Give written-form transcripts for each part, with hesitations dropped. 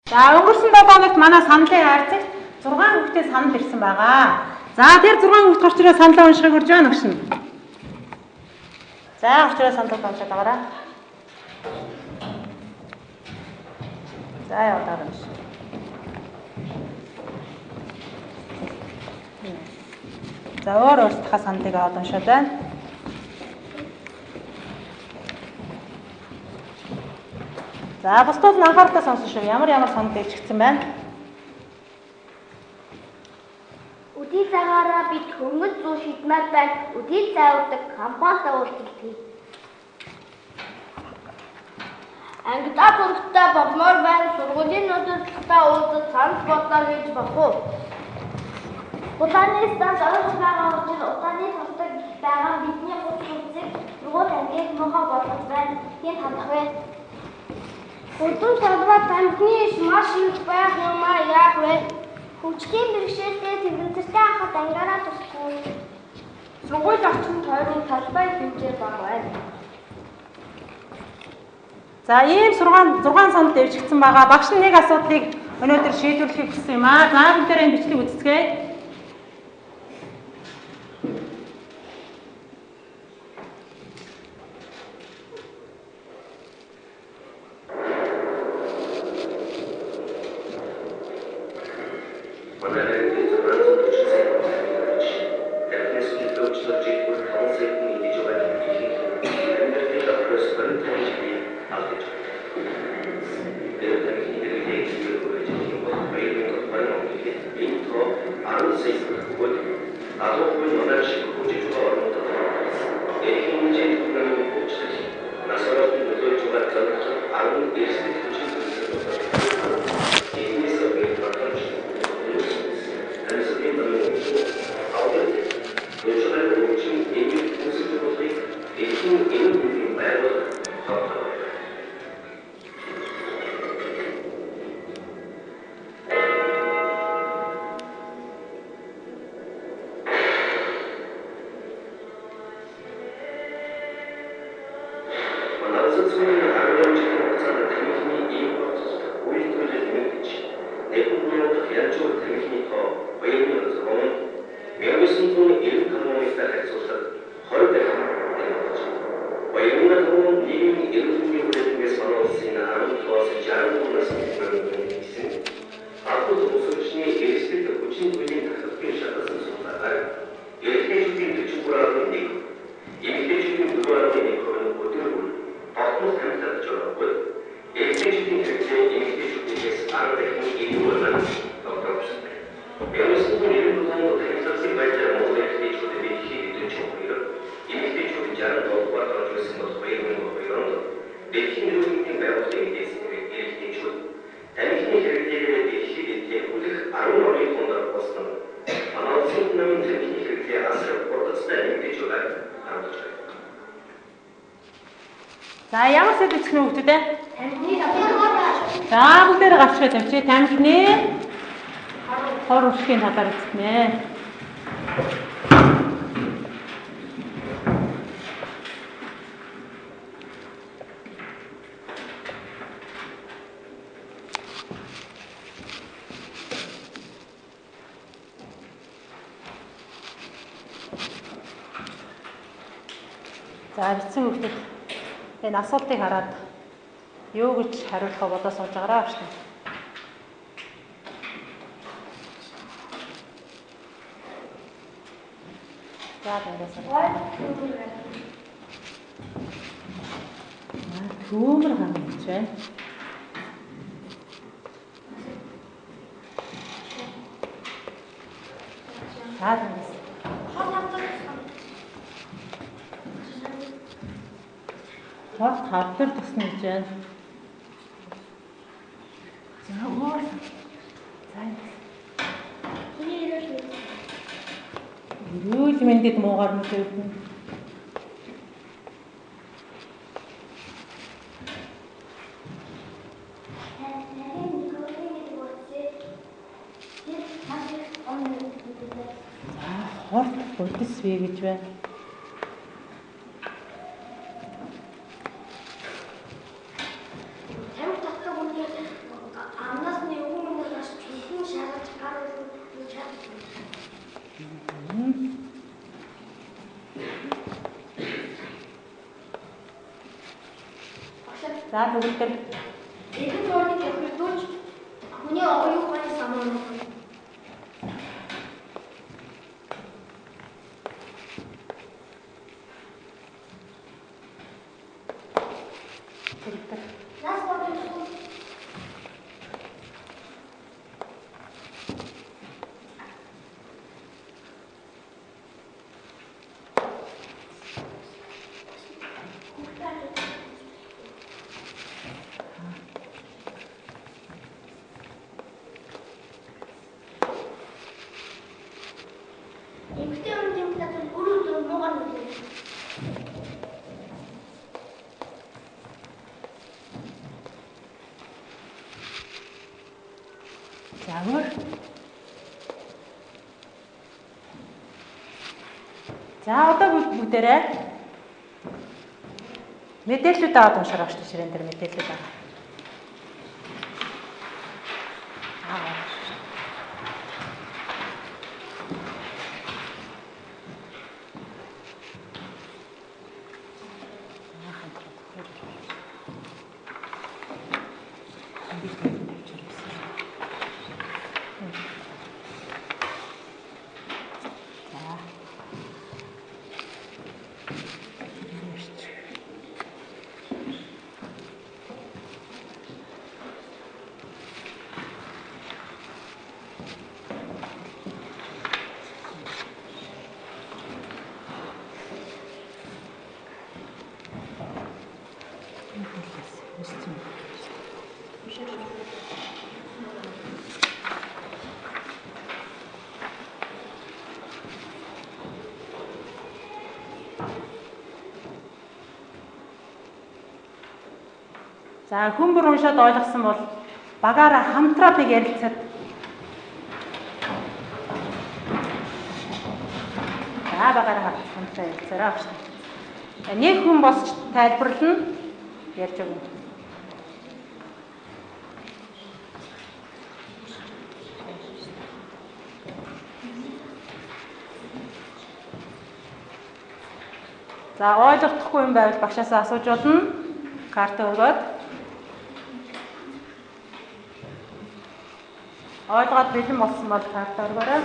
За өнгөрсөн 7 хоногт манай саналын хайрцагт 6 хүүхдээ санал ирсэн байгаа. За тэр 6 хүүхд гарчраа саналаа уншихыг урьж байна өгшин. За гарчраа саналаа уншаад байгаарай. За яваад байна. За өөр өөрсдийнхээ саналыг аваад уншаад байна. За бусдууд нь анхааралтай сонсон шүү. Ямар санал дэвжигдсэн байна? Үдийн цагаараа бид хөнгөн зүү шидмээр байна. Үдийн цайвардаг компанитай уулзалтыг. Ангидаа бүртээ болмоор байна. Сургуулийн нөхцөлтэй уулзалт санал бодлоо хийж баг уу? Улааны станц орох байгаа учраас улааны тусдаг байгаа бидний гол зүйлсийг сургууль ангийн мохоо болгож байна. Тийм хандах вэ? Өдөр салбар тамхины маш их байх юм яах вэ? Хүчтэй бэрхшээлтэй тэмцэлтэй хахад ангаараа туслах. Сургууль орчин тойрон талбай хэмжээ бага байна. За ийм 6 санал дэвжигдсэн байгаа. Багш нь нэг асуудлыг өнөөдөр шийдвэрлэхийг хүссэн юм аа. За бүгдээрээ энэ бичлэгийг үзцгээе. За ямар сэдв үзэх нь хүүхдүүд ээ? За бүгдээрээ гарчгаа тавьчих. Тамхины хор уршгийн талаар үзтнэ. За бичсэн хүүхдүүд энэ асуултыг хараад юу гэж хариулахаа бодож сууж байгаараа авч тань. За дэрэсээ. Төмөр гам гэж байна. За дэрэсээ. Хот хавтар тусна гэж байна. За өөр. За. Эрүүл мэндэд муугар мэдээдэн. За хорт бодис вэ гэж байна. За бүгдээр Эдгээр зургийг тохиолдуулж хүний оюутны самуун. Нас бодож Загвар. За одоо бүгдээрээ мэдээлэлүүд аваад уншаарай шүү дээ ширээн дээр мэдээлэлүүд байгаа. За хүн бүр уншаад ойлгосон бол багаараа хамтраад нэг ярилцаад багаараа хамтраа ярилцаарай авч. Нэг хүн босч тайлбарлана ярьж өгнө. За ойлгохдохгүй юм байвал багшаасаа асууж болно. Карта өгөөд. Ойлгоод бэлэн болсон бол карта өргөөрэй.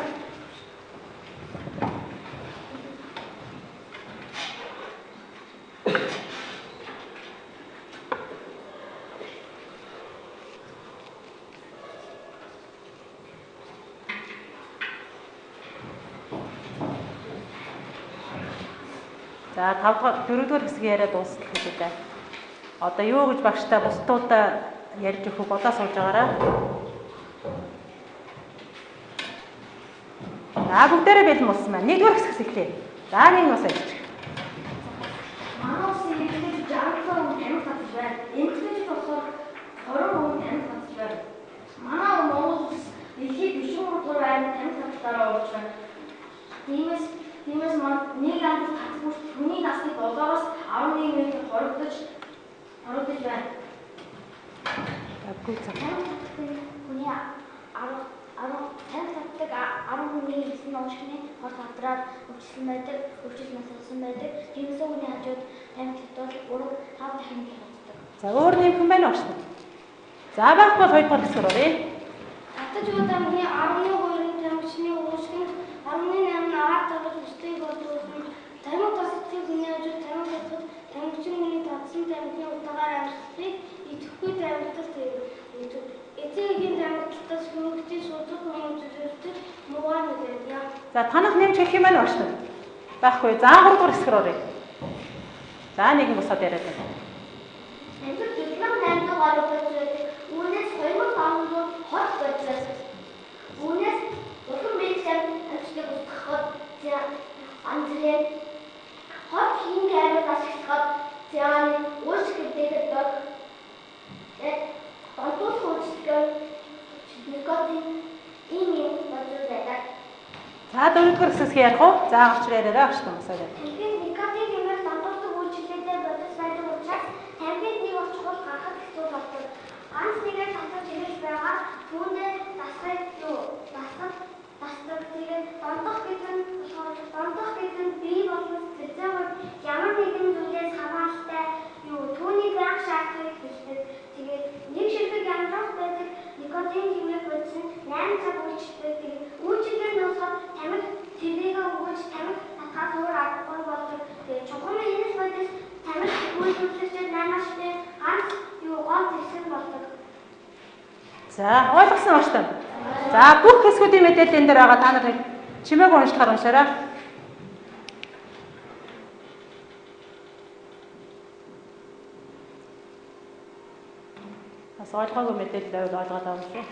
За 4-р хэсэг яриа дуусгах гэдэг. Одоо юу гэж багштай бусдуудаа ярьж өгөх бодоо сууж байгаарай. За бүгдээрээ бэлэн болсон байна. 1-р хэсгээс эхлэе. За нэг нь бас ярьж. Манай улсын нийтлэг 60% тамхи татж байна. Энэхлэж болохоор 20% тамхи татж байна. Манай Монгол улс дэлхийд 43 байрны тамхи таталтаараа орж байна. Тиймээс нэг амт татгүйч хүний насны 7-оос 11 минут хоригдож байна. Аггүй цаг. Хүний 10 10 хүний хэлсэн уушгины хор тадраад өвчлсөн байдаг, өвчл насалсан байдаг. Тиймээс хүний хажууд тамхи татвал 3-5 дахин татдаг. За өөр нэг хүн байна уу шүү дээ. За байхгүй бол 2-р хэсгээр оръё. Татаж буй тамхины 11% тамхичны уушгинд 18 ард тавж бусдыг бодлуулсан. Тамхи тасалдсан хүний хажууд тамхи татахад тамхичин хүний татсан тамхины утгаар амьсгалыг идэвхгүй тамхиталт хийдэг. Эцгийн тамхиталтаас хүмүүстийн судал хүмүүсттэй муугар мэдээ. За танах нэмж хэлэх юм байна уу шүү дээ. Байхгүй. За 3-р хэсгээр оръё. За нэг нь босоод яриад байна. Амьд диплом 8 дугаар өгөөд үүнээс 2500 хот бодсон. Үүнээс урхан бичлэг амжилтыг устгахад анзрээ хот хин гайвар ашиглахад зяан уус гэдэг дог бантус хүчтэй никотин ийм бодож байдаг. За 4-р хэсгээс ярих уу? За авч яриараа авч томсоо яриа. Никотин хэмээх бантустай үйлчлэгтэй бодож байдаг учраас тамхиг нэг очиход гарахад хэцүү болдог. Ганц нэгээр татаж ирэх байгаа түүндээ дасгал тэгээд дондох гэдэг нь бий болсон сэтгэлзээ ямар нэгэн зүйлээс хамааралтай юу түүнийг анх шаардлагыг хэлдэг. Тэгээд нэг ширхэг янзлах байдаг никотин хэмээх бодис нь 8 цаг үйлчилдэг. Тэгээд үйлчилгээ дуусгаад тамхи тэрийг өгөөж тамхи татгаас өөр аргагүй болдог. Тэгээд чухам энэс бодис тамхи үйлчилжээ наймааштай ганц гол зэвсэг болдог. За ойлгосон ба шүү. За бүх хэсгүүдийн мэдээлэл энэ дээр байгаа. Та нар чимээг уншихаар уншаарай. Бас ойлгоогүй мэдээлэл байвал ойлгоод авах шүү.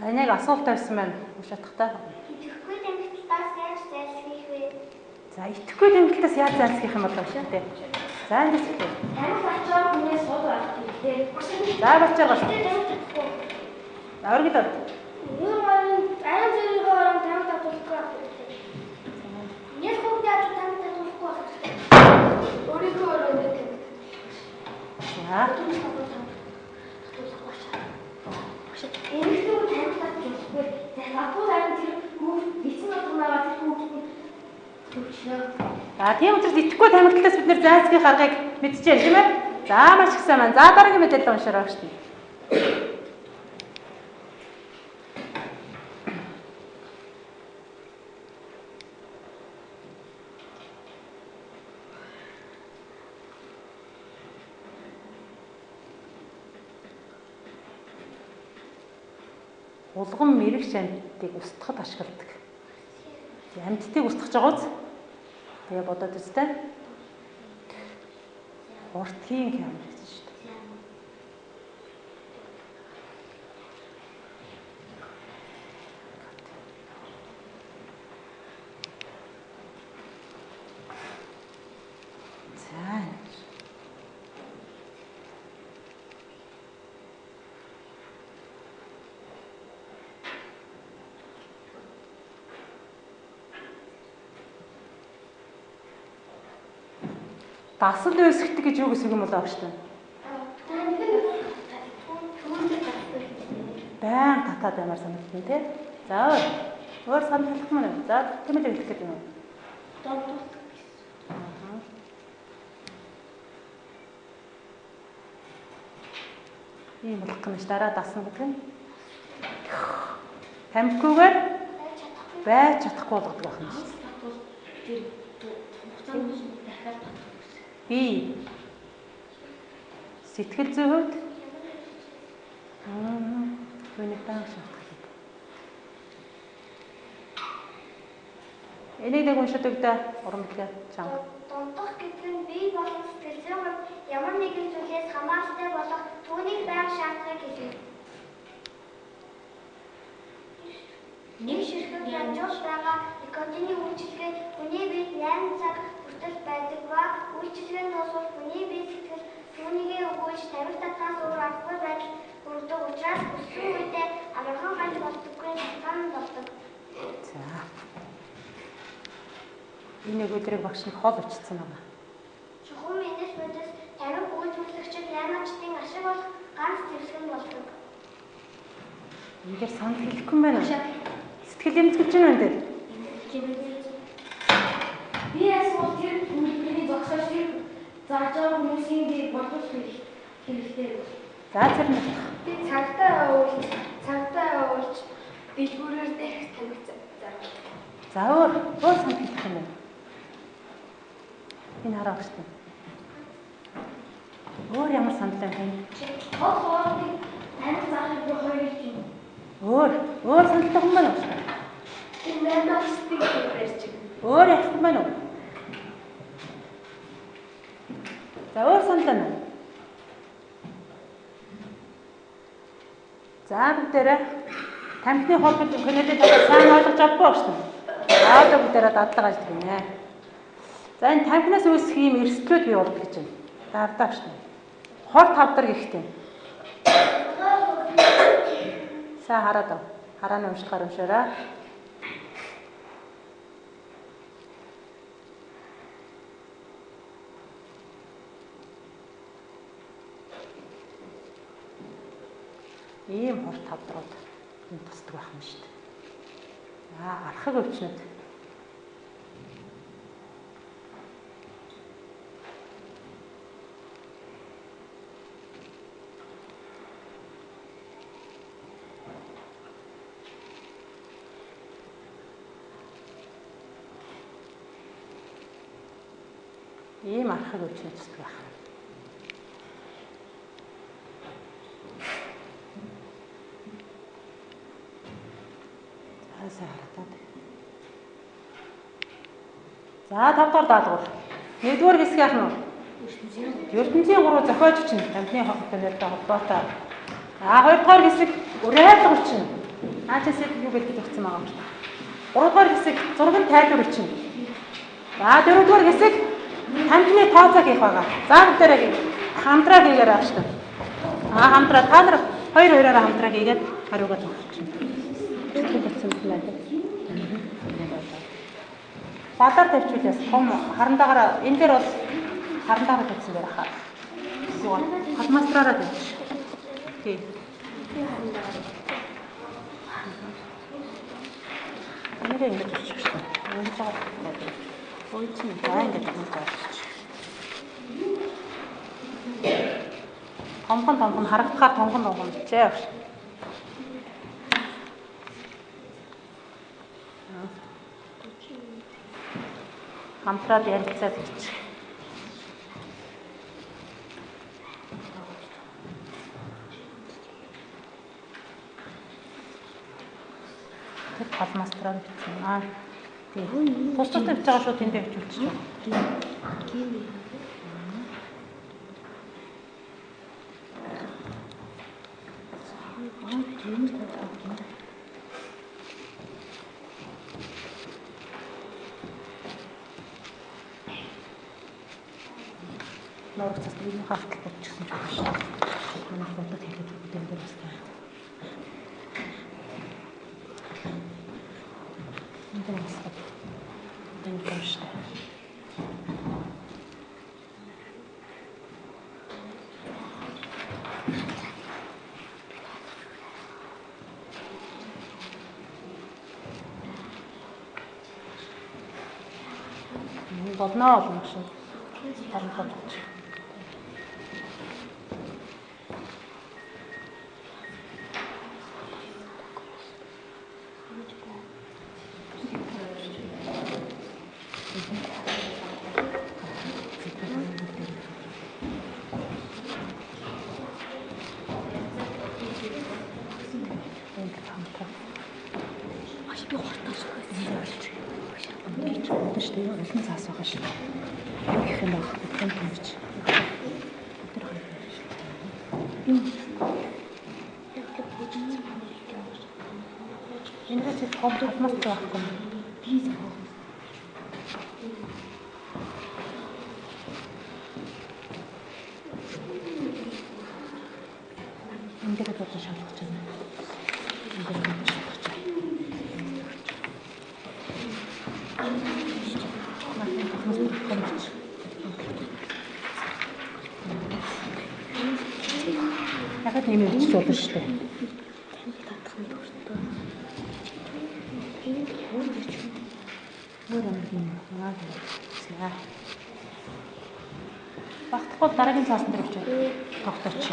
Энийг асуулт тавьсан байна. Шатахтай. Итгэхгүй тэмдэглэлтээс яаж зайлсхийх вэ? За итгэхгүй тэмдэглэлтээс яаж зайлсхийх юм бол шүү дээ. За ингэж хэлээ. Тамхи ачаар хүнээс сууд байх хэрэгтэй. За бачаар гаш. Аврагд. Юу маань аян зэрэг орон тамхи татуулахгүй байх хэрэгтэй. Нэг хүүхдээ ачаа тамхи татуулахгүй байх хэрэгтэй. Өөрийнхөө орон дээр тамхи. За. Эмэгтэй хүн тамхи татуулахгүй. Татвал аян зэрэг хүүхд бицэн одоомаа тэр хүүхдийн төвчнөө. За тийм учраас итгэхгүй тамхитлаас бид нэр зайлсхийх аргыг мэдчихээн тийм ээ. За маш их сайн байна. За дараагийн мэдээлэл уншаарай багш. Улган мэрэгч амьтдыг устгахад ашигладаг. Амьтдыг устгах байгаа үз. Тэгээ бодоод үзтээ. Уртгийн камер гэсэн шүү дээ. За. Дасал өсгдөг гэж юу гэсэн юм бол ааш та. Баян татаад баймаар санагдсан тий. За өөр санагдах юм уу? За тэмэл хэлэх гэдэг юм уу? Ийм болох гэж дараа дасна гэдэг нь. Тамхигүйгээр байж чадахгүй болгодог байх юм шүү. Би сэтгэл зүйн хувьд түүний тааш шалтгаалдаг. Энийг нэг уншаад өгдөө урамдлаа чанга. Дундах гэдэг нь бие болон сэтгэл зүйн хувьд ямар нэгэн зүйлээс хамааралтай болох түүний байх шаардлагыг хэлдэг. Нэг ширхэг янжуур байгаа никотины үйлчилгээ хүний биед 8 цаг хүртэл байдаг ба үйлчилгээ нь дуусвал хүний бие сэтгэл түүнийгээ өгөөж тамхи татгаас өөр аргагүй байдал хүрдэг учраас өссөн үедээ амархан ганц болдоггүй шалтгаан болдог. За. Энэ өдрийг багш нь хол очсон байна. Чухам энэс бодис тамхи үйлчлэгчид наймаачдын ашиг болох ганц зэвсэг болдог. Энэ дээр санал хэлэхгүй юм байна. Сэтгэл эмзэглэж байна энэ дээр. Би асуул тэр хүний зогсооч тэр зааж байгаа хүмүүсийн би бодвол хэрэгтэй. За зэрэг нь. Би цагтаа явуулж дэлгүүрээр дээрх тамхи заа. За өөр санал хэлэх юм байна. Энэ хараа багш нь. Өөр ямар санал байна? Хоолны тамхи заахыг би хоёрыг юм. Өөр саналтай юм байна уу? Энэ надад стик барьж. Өөр яах юм байна уу? За өөр санал нь. За бүгдээрээ тамхины холбоо киноны талаар сайн ойлгож авахгүй байна. Одоо бүгдээрээ дадлага ажиллаж гинэ. За энэ тамхинаас үүсэх ийм эрсдлүүд бий болдог гэж байна. Давдааш нь. Хор тавдар гихтэй. Сайн хараад ав. Харааны уншлагаар уншаарай. Ийм хор тавдрууд энэ тусдаг байх юм шүү дээ. Архаг өвчнөд. Ийм архаг өвчнөд тусдаг байх. За 5 дахь даалгавар. 1-р хэсэг яах нь вэ? ертөнцийн 3 зохиож чинь тамхины холбоотой холбоотой. 2 дахь хэсэг уриалга чинь. Наачаасыг юу гэдэг өгсөн байгаа юм бэ? 3 дахь хэсэг зургийн тайлбар чинь. За 4 дахь хэсэг тамхины тооцоо хийх байгаа. За бүгдээрээ хамтраа хийгээрэй ааш та. Хамтраа та нар хоёроо хамтраа хийгээд хариугаа зөвшөөрч. Бадар тавьчихвал том харандаагаар энэ дээр бол харандаагаар тавьсан байх хаа. Юу хатмастраараа тавьчих. Тий. Нэрээ ингэж болчих шүү дээ. Ингэж байгаа. Ой чи ингэж болчих. Тонгон харагдахаар тонгон чээ. Хамтраад ярилцаад хийчих. Тэр холмастраар бичсэн. Тийм. Тусдаа тавьж байгаа шүү тэндээ хөвчүүлчих. Норог цас энэ хавтал болчихсон ч байна шүү. Манай бодод хэлээд бүгдэн дээр бас байна. Энэ бас энэ гэрштэй. Болно болно шүү. Харин бодож. Ягаад нэмээ үчиж болно шүү дээ. Багтахгүй дараагийн цаасан дээр очиж тогтооч.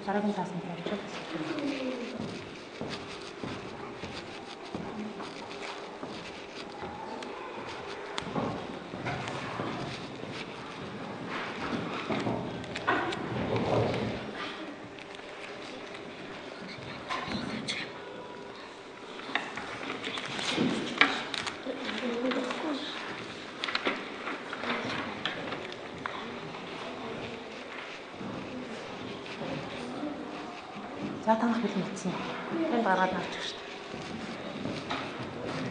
Дараагийн таасан тавьчих. За танах бэлэн утсан. Энд гаргаад авчих шүү дээ.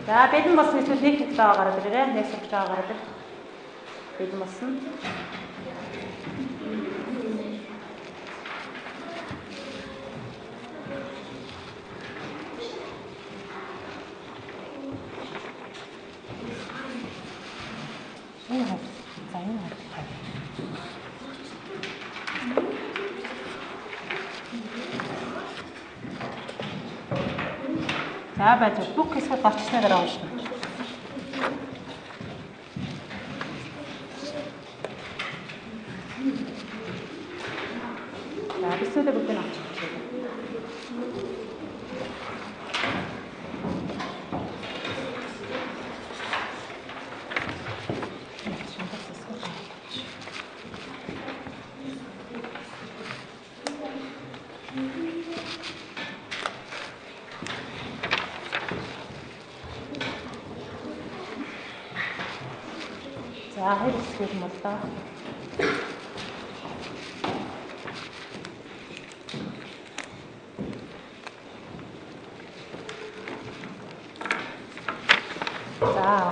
За бэлэн болсон эсвэл нэг хэвлээ гараад ирээрэй. Нэг сурч байгаа гараад ир. Бэлэн болсон. За энэ хавь. За байж бүх хэсгүүд гарчсны дараа уншна. За бисүүдээ бүгдийг авчих. За хоёр хэсгээр юм боллоо. За.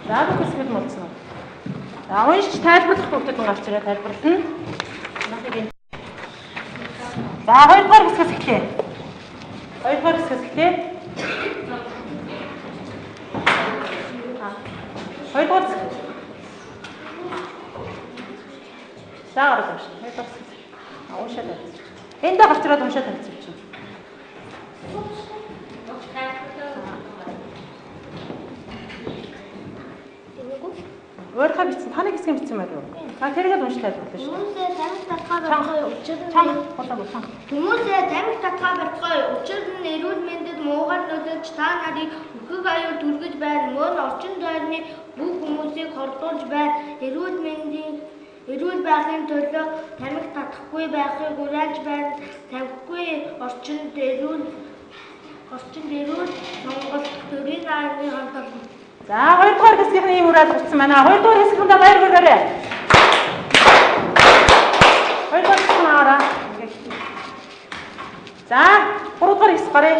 За бүх хэсгүүд молцсон. За уншиж тайлбарлах бүгдэд гарч ирээ тайлбарлана. За хоёрдугаар хэсгээс эхлэе. Хоёрдугаар хэсгээс эхлэе. Хоёрдугаар хэсэг. За гараад унш. Хоёрдугаар хэсэг. Уншаад байна. Эндээ гарч ирээд уншаад тавьчих чинь. Өөрийнхөө бичсэн таны хэсгийг бичсэн байв юу? Та тэргээд унш тайлбарлаа шүү. Хүмүүсээ тамхи татгаа барихын учир нь Хүмүүсээ тамхи татгаа барихын учир нь эрүүл мэндэд муугар нөлөөлж та нарыг өөхөг аюул түргэж байна. Мөн орчин тойрны бүх хүмүүсийг хордуулж байна. Эрүүл байхын төлөө тамхи татахгүй байхыг уриалж байна. Тамхигүй орчинд эрүүл Монгол төрийн аймгийн хамтлагч. За хоёрдугаар хэсгийн ийм уриалга бичсэн байна. Хоёрдугаар хэсгэндээ баяр хүргэе. Хоёрдугаар хэсэг наараа. За гуравдугаар хэсэг гарыг.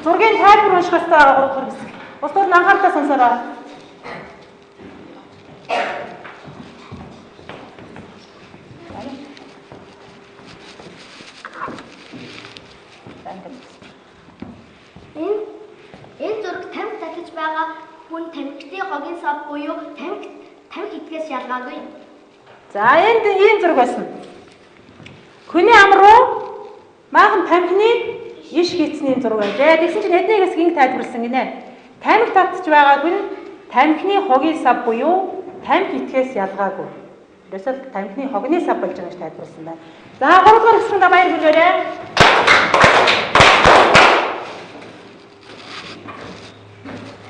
Зургийн тайлбар уншихаас байгаа гуравдугаар хэсэг. Бусдууд нь анхааралтай сонсоорой. Энэ зураг тамхи татаж байгаа хүн тамхитын хогийн сав буюу тамхи итгэээс ялгаагүй. За энд ийм зураг байсан. Хүний ам руу maaхан тамхины иш хийцний зураг байжээ. Тэгсэн чинь эдний хэсгийг тайлбарласан гинэ. Тамхи татж байгаа хүн тамхины хогийн сав буюу тамхи итгэээс ялгаагүй. Ерөөсөө тамхины хогны сав болж байгаа гэж тайлбарласан байна. За 3 дугаар хэсгэнд баяр хүргэе.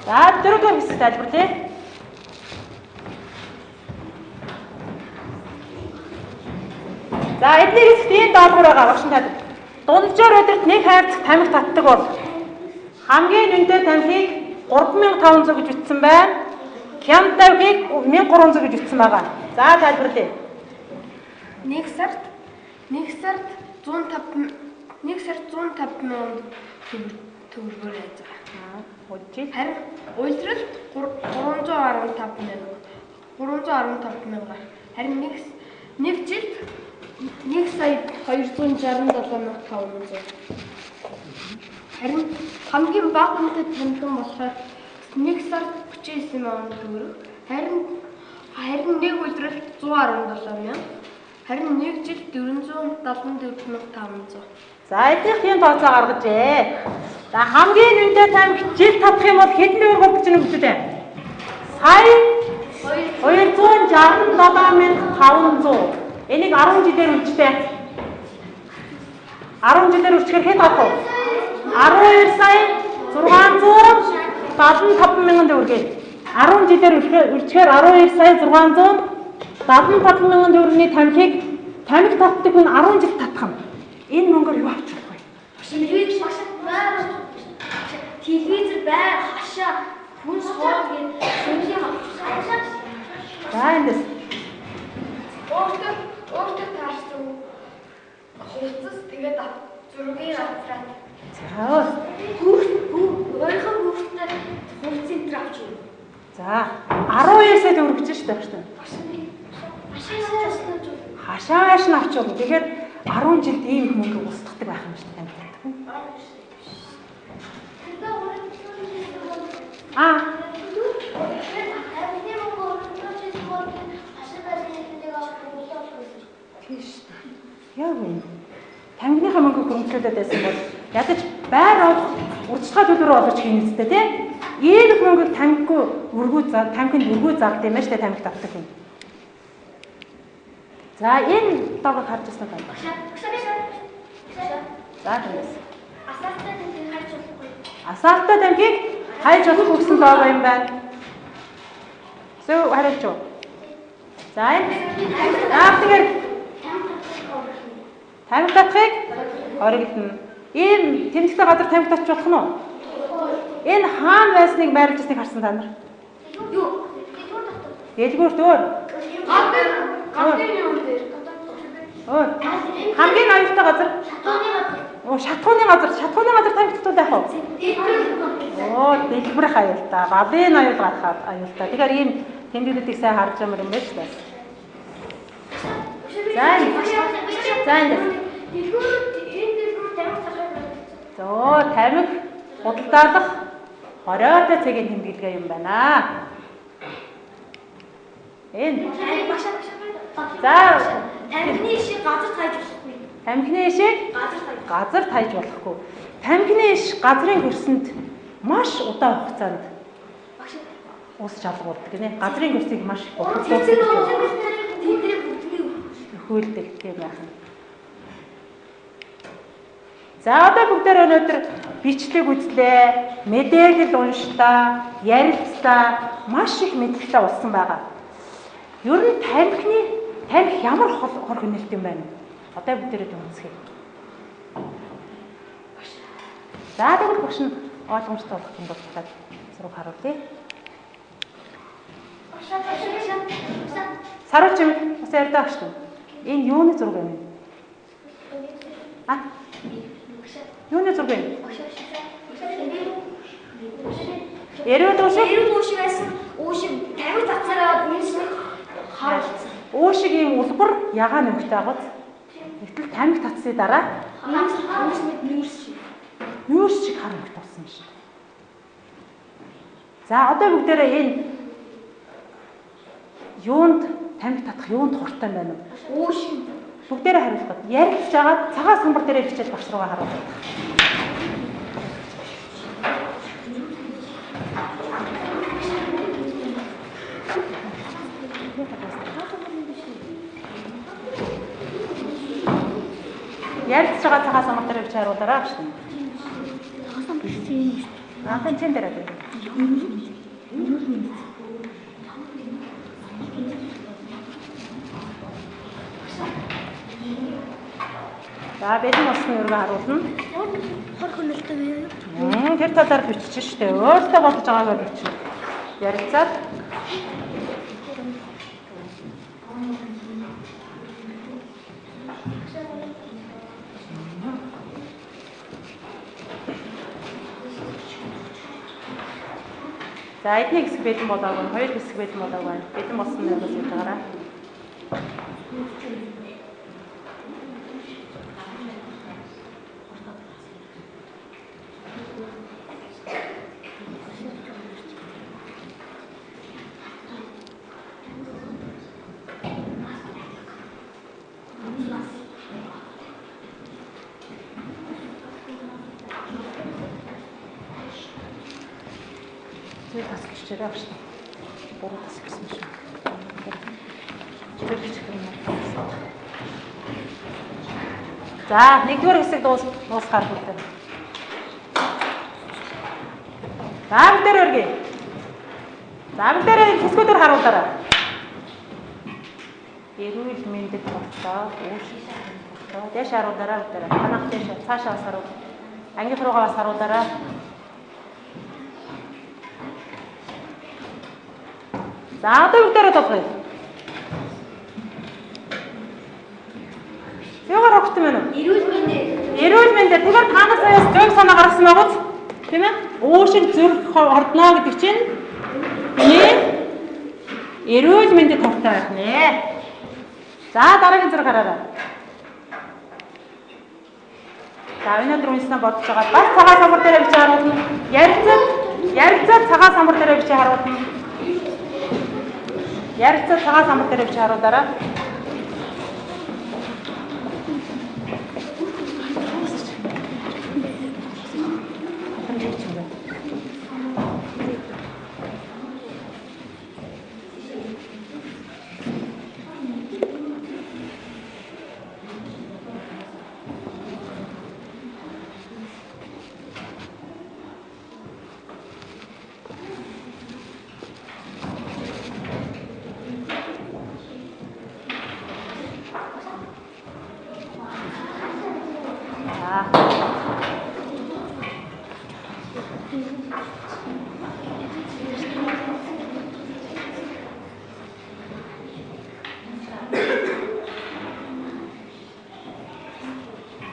За 4 дугаар хэсэг тайлбарлая. За эдний хэсэгт ийм даалгавар байгаа багш таад. Дунджаар өдөрт нэг хайрцаг тамхи татдаг бол хамгийн үнэтэй тамхиг 3500 гэж ütсэн байна. Хямд тамхиг 1300 гэж ütсэн байгаа. За тайлбарлая. Нэг сард 150,000 төгрөгөөр яаж байгаа. Харин улиралд 315,000. Харин нэг жилд 1,267,500. Харин хамгийн бага үнэтэй тамхин болохоор нэг сард 39,000 төгрөг. Харин нэг улиралд 117,000. Харин 1 жил 474,500. За эднийх тийм тооцоо гаргажээ. За хамгийн үнэтэй тамхи жил татах юм бол хэдэн төгрөг болчих нь үгтэй? Сая 267,500. Энийг 10 жилээр үлчтэй. 10 жилээр үлчээр хэд авах вэ? 12 сая 675 мянган төгрөг. 10 жилээр үлчээр 12 сая 675 мянган төгрөгийн тамхиг тамхи татдаг хүн 10 жил татах юм. Энэ мөнгөөр юу авчих вэ? Телевиз телевизэр байр хашаа хүнс хоолгийн сүмлийн хашаа. За эндээс Өөртөө таарсан. Хувцас тэгээд зургийн аврал. за Өөрийнхөө хүүхдэд хувц энэ авч юу? за 12 сая төгрөг гэж шүү дээ багш. Хашааш нь авч явна. Тэгэхээр 10 жилд ийм их мөнгө устгадаг байх юм шүү дээ. Тийш. Яг үнэ. Тамхиныхаа мөнгөийг хөрөнгөлүүлээд байсан бол ядаж байр авах урьдчилгаа төлбөрөөр олж хийнэ үстэй тий. Ийм их мөнгөийг тамхигүй тамхинд өргөө зардаг юм байна шүү дээ тамхи татдаг юм. За энэ логог харж ирсэн байна. За тэгээс. Асаалтай тамхиг хайж болохгүй гэсэн лого юм байна. Зөв хариулж уу. За энэ тэгэхээр тамхи татахыг хоригдно. Ийм тэмцэгтэй газар тамхи татчих болох нь уу? Энэ хаана байсныг байрлаж ирснийг харсан та нар? Юу? Дэлгүүрт өөр. Хамгийн аюултай газар. Шатхууны газар тамхи татууд байх уу? Дэлгүүрийн аюултай. Бабын аюул гарахад аюултай. Тэгэхээр ийм тэмдэглэлүүдийг сайн харж ямар юм бэ шүү дээ. За энэ. Зөө тамхи худалдаалах 20-ой цагийн тэмдэглэгээ юм байна. Энэ. За тамхины ишийг газар тайж болохгүй. Тамхины ишийг газар тайж болохгүй. Тамхины иш газрын хөрсөнд маш удаан хугацаанд ус шалгуулдаг гинэ. Газрын хөрсийг маш их хөлдөг тийм байна. За одоо бүгдээр өнөөдөр бичлэг үзлээ, мэдээлэл уншлаа, ярилцлаа, маш их мэдлэгтэй болсон байгаа. Ер нь тамхи ямар хор хөнөөлт юм байна? Одоо бүгдээрээ үнсгэе. За тэгвэл багш нь ойлгомжтой болох юм бол дахиад зураг харуулъя. Саруулж юм бас ярьдаг шүү дээ. Энэ юуны зураг юм бэ? Юуны зураг юм? Эрүүл уушиг байсан. Уушиг тамхи татсараа үнэсний харуулсан. Уушиг ийм улбар ягаан өнгөтэй агад. Гэтэл тамхи татсны дараа нүүрс шиг хар өнгөтэй болсон юм шиг. За одоо бүгдээрээ энэ юунд тамхи татах юунд хурдтай байна вэ? Уушиг. Бүгдээрээ хариулах. Ярилцж агаад цагаан самбар дээрээ бичээд багш руугаа харуулах. Ярилцж байгаа цагаан самбар дээрээ бичиж харуулаарай багш. Цагаан самбар чинь шүү дээ. Наатан чин дээр байдаг. За бэлэн усны өргө харуулна. Хор хөнөөлтөй байв юу? Тэр талаар бичиж штэ. Өөртөө бодож байгаагаар бичиж. Ярилцаад. За эдний хэсэг бэлэн болоог нь, хоёр хэсэг бэлэн болоог нь. Бэлэн болсон нь бас хийж байгаарай. Зүгээр тасчихжээ авч та. Буруу тасчихсан шүү. Зүгээр хийх юм байна. За, нэгдүгээр хэсэг дуусгаар бүгд. За, бүгдээр өргөе. За, бүгдээр хэсгүүдээр харуулаарай. Эрүүл мэндэд болтоо, өөрчлөлтөө. Дэш харуулаарай бүгдээр. Танах дэш цаашаа бас харуул. Ангих руугаа бас харуулаарай. За, одоо бүгдээрээ тоглоё. Яагаар огтсон байна уу? Эрүүл мэндэд. Тэгэхээр танаас аяас зөв санаа гаргасан байгаа биз? Тийм ээ? Уушиг зүрх ордноо гэдэг чинь эрүүл мэндэд хортой байх нэ. За, дараагийн зэрэг хараарай. За, өнөөдөр уншсан бодож байгаа. Бас цагаан самбар дээр бичиж харуулна. Ярилцаад цагаан самбар дээр бичиж харуулна. Ярилцаад цагаан самбар дээр бичиж харуулаарай.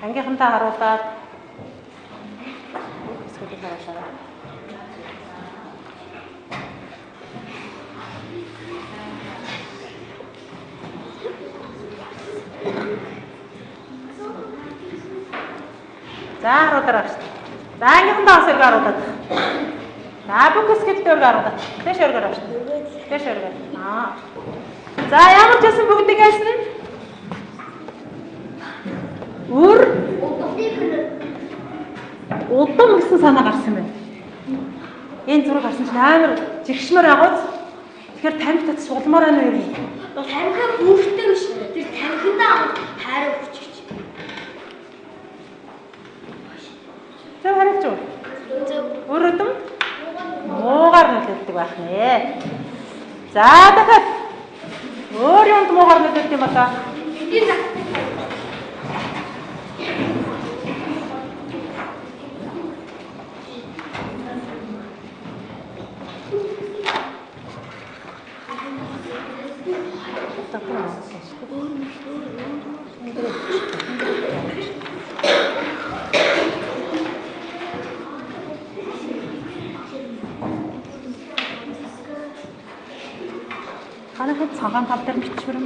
Ангийнхантаа харуулаад хэсгүүдийг харуулаарай. За, харуулаарай. За, ангийнхантаа бас өргө харуулаад. За, бүх хэсгүүдээ өргө харуулаад. Дэш өргөөр авч. Дэш өргөөр. За, ямар ч байсан бүгдийг хайсан. Удам гэсэн санаа гарсан байна. Энэ зураг гарсан чинь амар жигшмөр агууз. Тэгэхээр тамхи татс сулмаар байна уу юм? Тамхи бүртээ биш. Тэр тамхиндаа хайраа хүчиж. Зөв харагч уу? Өрөдөм муугаар нөлөөлдөг байх нэ. За, дахиад өөр юмд муугаар нөлөөлдөг юм байна. Ханахад цагаан тав дээр бичвэрэн.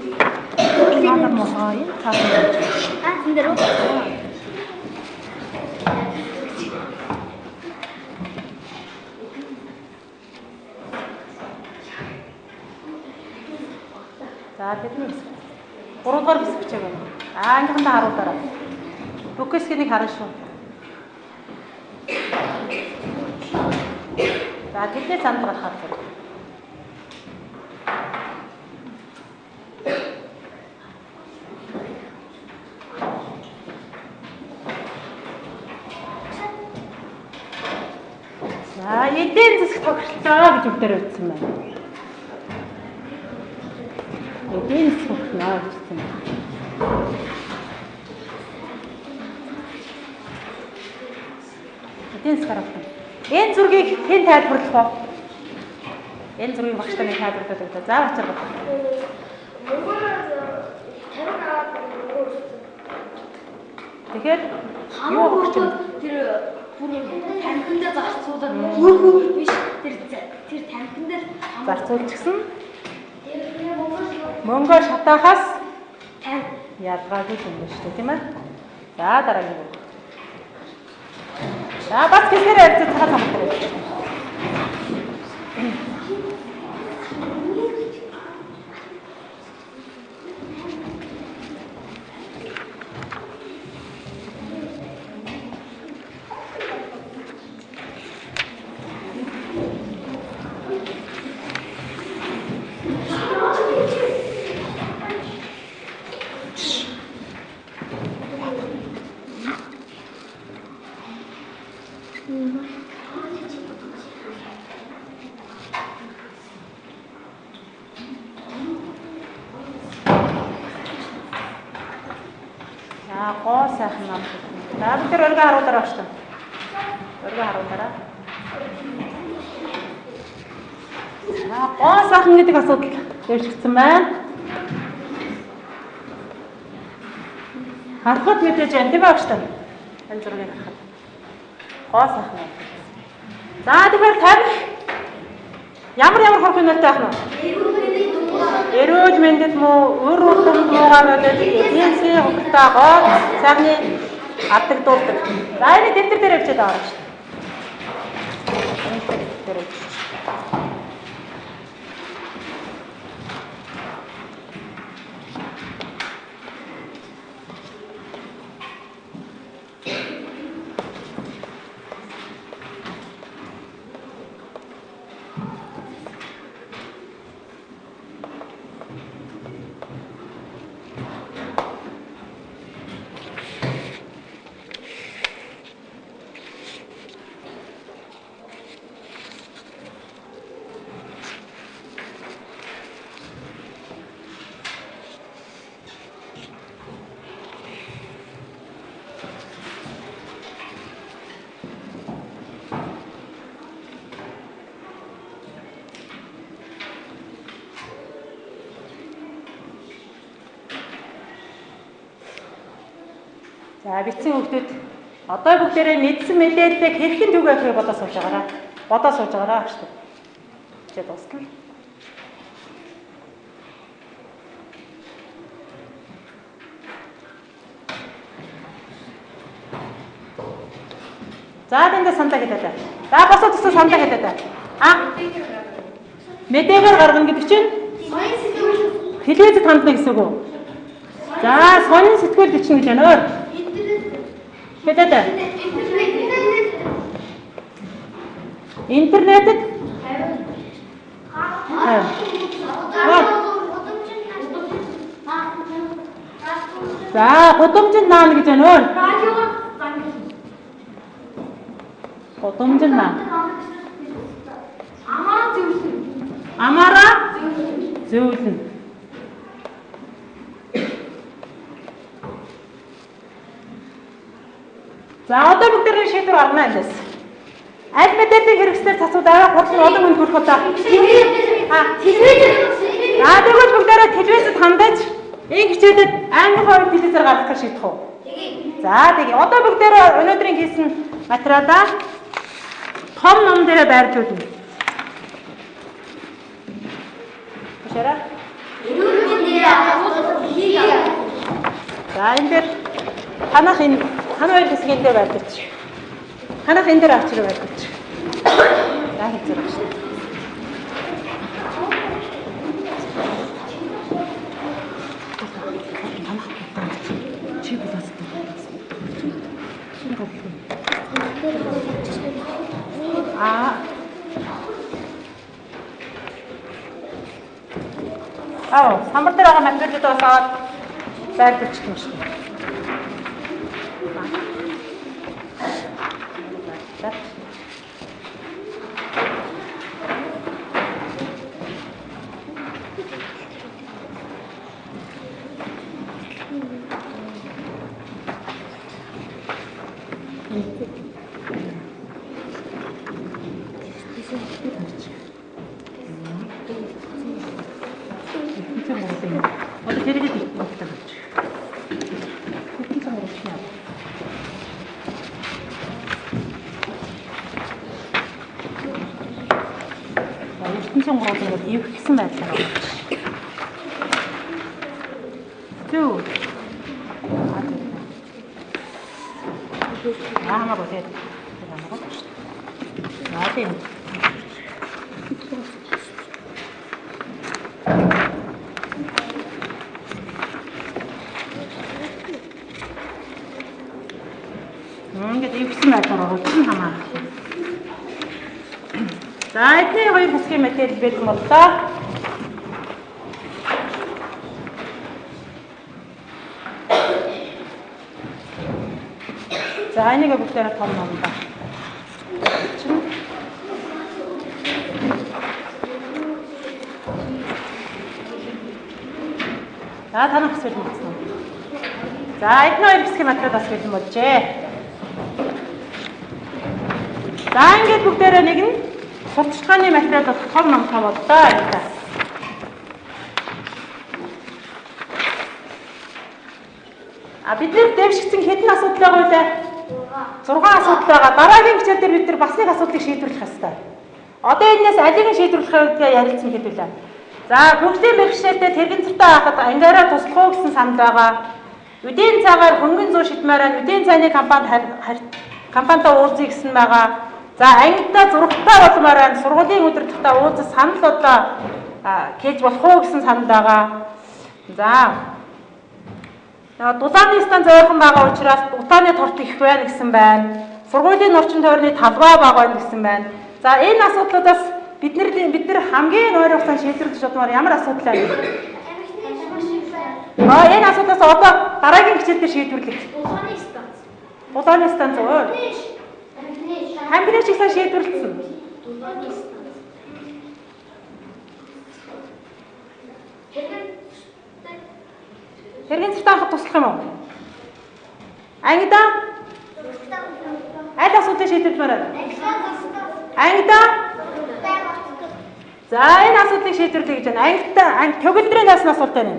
Цагаан мохоо юм. Цагаан. Энд дээр үү? За, тэдний 3 дугаар хэсэг бичээг байна. Ангийнхантаа харуулаарай. Бүх хэсгийг харна шүү. За, тэдний цаанд гарахад. За, эдийн засаг тогтолцоо гэж өгдөр өгсөн байна. Эдийн засаг тогтноо гэсэн. Эдийн засаг харагдана. Энэ зургийг хэн тайлбарлах вэ? Энэ зургийг багштай нэг тайлбарлаад өгдөө. За, очир баг. Тэгэхээр юу гэж тэр тамхиндаа зарцуулаад бүр биш тэр тамхиндаа зарцуулчихсан. Мөнгө шатаахаас ялгаагүй юм байна шүү дээ, тийм ээ. За, дараагийн үг. За, бас гэхээр ярьж цагаан самбар дээр. За гоо сайхан ном. За бид тэр өргөө харуулаарай багш та. Өргөө харуулаарай. За гоо сайхан гэдэг асуудал дэрчигдсэн байна. Харахад мэдээж байна тийм багш та. Энэ зургийг харахад. Гоо сайхан байна. За тэгэхээр тавих ямар хорхон нөлттэй байх нь? Эрүүл мэндэд муу, өр урдам муугаар болоод эдгэнсгийн хөвгтөө гоо сайхны алдагдуулдаг. За энэ дэвтэр дээр авчиад байгаа шүү дээ. Энэ дэвтэр дээр авчиж. За бицэн хүүхдүүд одоо бүгдээрээ мэдсэн мэдээллийг хэрхэн түгээх вэ бодож сууж байгаарай. Бодож сууж байгаарай гэж. Чихэд дуусна. За тэндээ сандаа хэлээд. За босоо төсөө сандаа хэлээд. Мэдээгээр гаргана гэдэг чинь хэлээд хандна гэсэн үг үү? За сонин сэтгүүл бичнэ гэж байна өөр. Хэлээд. Интернетэд За гудамжинд наана гэж байна өөр. Гудамжинд наана. Амаараа зөвлөн. За одоо бүгдээрээ шийдвэр гаргана юм дээс. Аль мэдээллийг хэрэгсээр цацууд аваа хурдан олон хүнд хүрэх удаа. За тэгвэл бүгдээрээ телевизэд хандаж энэ хичээлд англи хоёр телевизээр гаргах гэж шийдэх үү? За тэгээ одоо бүгдээрээ өнөөдрийн хийсэн материалаа том ном дээр байрж өгнө. Бишара? За энэ дээр танах энэ хоёр хэсгийн дээр байдаг. Танах энэ дээр авчраа байдаг. За хэцүү байна шүү. Чи болоод самбар дээр байгаа материалууд басаад байр дэвчих юм шүү. Ивгсэн байдлаар байна. Түү. Яамаа болоод яамаа болоо. Нааtiin. Ингээд ивгсэн байдлаар байгаа чинь хамаа. За эдний хоёр хэсгийн мэдээлэл байсан боллоо. За энийг бүгдээрээ том ном ба. За танах хэсэг мэдсэн үү? За эдний хоёр хэсгийн материалаас бэлэн болжээ. За ингээд бүгдээрээ нэг нь сурталчилгааны материал болох том ном том боллоо. А бид нэр дэвшигдсэн хэдэн асуудал байгаа вэ? 6 асуудал байгаа. Дараагийн хичээл дээр бид нар бас нэг асуудлыг шийдвэрлэх ёстой. Одоо энэс алийг нь шийдвэрлэхээ ярилцсан хэдүүлээ. За бүгдийн бэрхшээлтэй тэрэгэн цартаа хахад ангаараа туслах уу гэсэн санал байгаа. Үдийн цагаар хөнгөн зүү шидмээрээ үдийн цайны компанитай уулзъя гэсэн байгаа. За ангидаа зурагтай болмоор сургуулийн өдөрлөгтөө уулзах санал бодлоо хийж болох уу гэсэн санал байгаа. За дулааны станц ойрхон байгаа учраас утааны торт их байна гэсэн байна. Сургуулийн орчин тойрны талбай байгаа гэсэн байна. За энэ асуудлуудаас бид нар хамгийн ойр хугацаанд шийдвэрлэж чадмаар ямар асуудал байна? Энэ асуудлаас одоо дараагийн хичээл дээр шийдвэрлэх. Дулааны станц өөр. Хамгийн чигсаа шийдвэрлэсэн. Тэргийн цартаа туслах юм уу? Ангидаа? Аль асуудлыг шийдвэрлэж байна? Ангидаа? За энэ асуудлыг шийдвэрлэе гэж байна. Ангидаа төгөлдрийн наасны асуулт байна.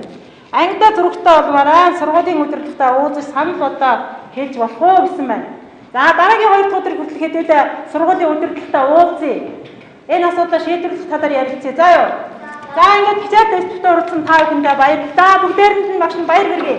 Ангидаа зурагтай болмоор сургуулийн өдөрлөгтөө уулзах санал бодлоо хэлж болох уу гэсэн байна. За дараагийн 2 дахь өдөр хүртэл хэдүүлээ сургуулийн өдөрлөгтөө уулзъя. Энэ асуудлаа шийдвэрлэх талаар ярилцъя. За юу? За ингээд хичээл дэвтэрт орсон та бүхэндээ баярлалаа. Бүгдээрэнд нь багш баяр хүргэе.